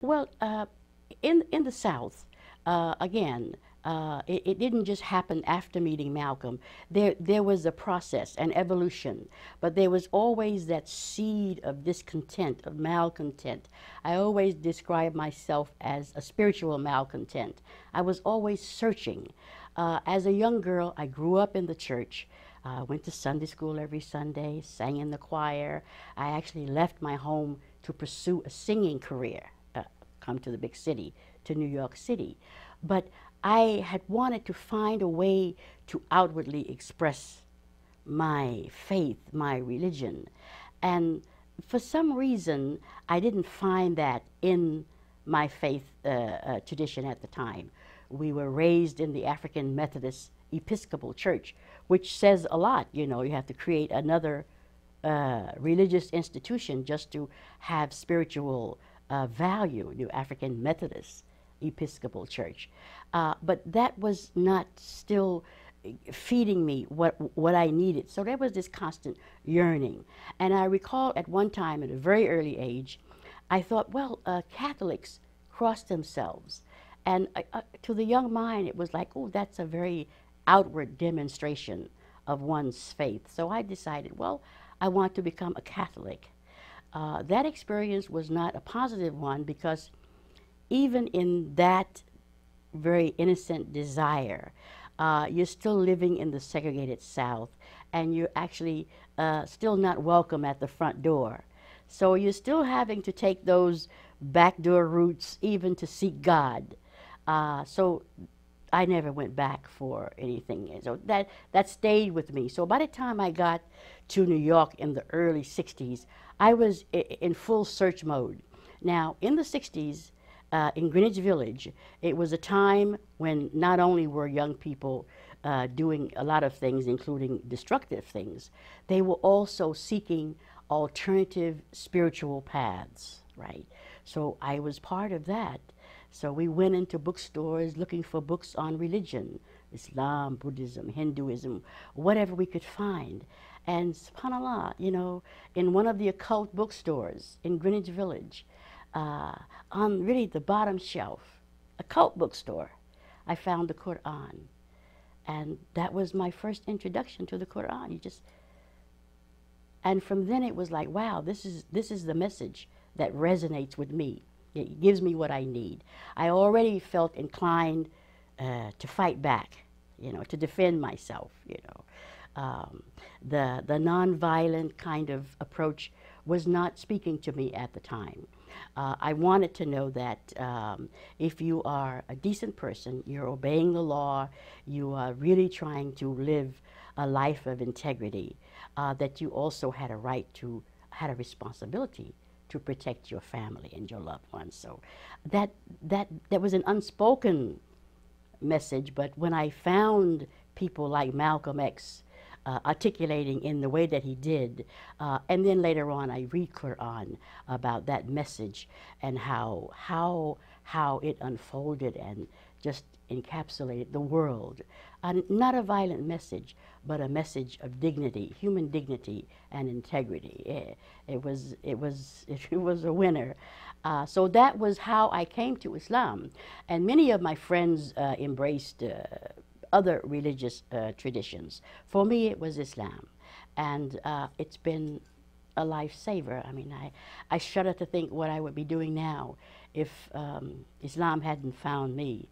Well, in the South, again, it didn't just happen after meeting Malcolm. There was a process, an evolution, but there was always that seed of discontent, of malcontent. I always describe myself as a spiritual malcontent. I was always searching. As a young girl, I grew up in the church. Went to Sunday school every Sunday, sang in the choir. I actually left my home to pursue a singing career, come to the big city, to New York City. But I had wanted to find a way to outwardly express my faith, my religion. And for some reason, I didn't find that in my faith tradition at the time. We were raised in the African Methodist Episcopal Church, which says a lot. You know, you have to create another religious institution just to have spiritual value, the African Methodist Episcopal Church. But that was not still feeding me what I needed. So there was this constant yearning. And I recall at one time at a very early age, I thought, well, Catholics cross themselves. And to the young mind, it was like, oh, that's a very outward demonstration of one's faith. So I decided, well, I want to become a Catholic. That experience was not a positive one because even in that very innocent desire, you're still living in the segregated South, and you're actually still not welcome at the front door. So you're still having to take those backdoor routes even to seek God. So I never went back for anything. So that stayed with me. So by the time I got to New York in the early 60s, I was in full search mode. Now, in the 60s, in Greenwich Village, it was a time when not only were young people doing a lot of things, including destructive things, they were also seeking alternative spiritual paths, right? So I was part of that. So we went into bookstores looking for books on religion, Islam, Buddhism, Hinduism, whatever we could find. And subhanAllah, you know, in one of the occult bookstores in Greenwich Village, on really the bottom shelf, a cult bookstore, I found the Quran. And that was my first introduction to the Quran. And from then it was like, wow, this is the message that resonates with me. It gives me what I need. I already felt inclined to fight back, you know, to defend myself, you know. The nonviolent kind of approach was not speaking to me at the time. I wanted to know that if you are a decent person, you're obeying the law, you are really trying to live a life of integrity, that you also had a right to, had a responsibility to protect your family and your loved ones. So that was an unspoken message, but when I found people like Malcolm X articulating in the way that he did, and then later on I read Quran about that message and how it unfolded and just encapsulated the world. Not a violent message, but a message of dignity, human dignity and integrity. It was a winner. So that was how I came to Islam, and many of my friends embraced other religious traditions. For me, it was Islam, and it's been a lifesaver. I mean, I shudder to think what I would be doing now if Islam hadn't found me.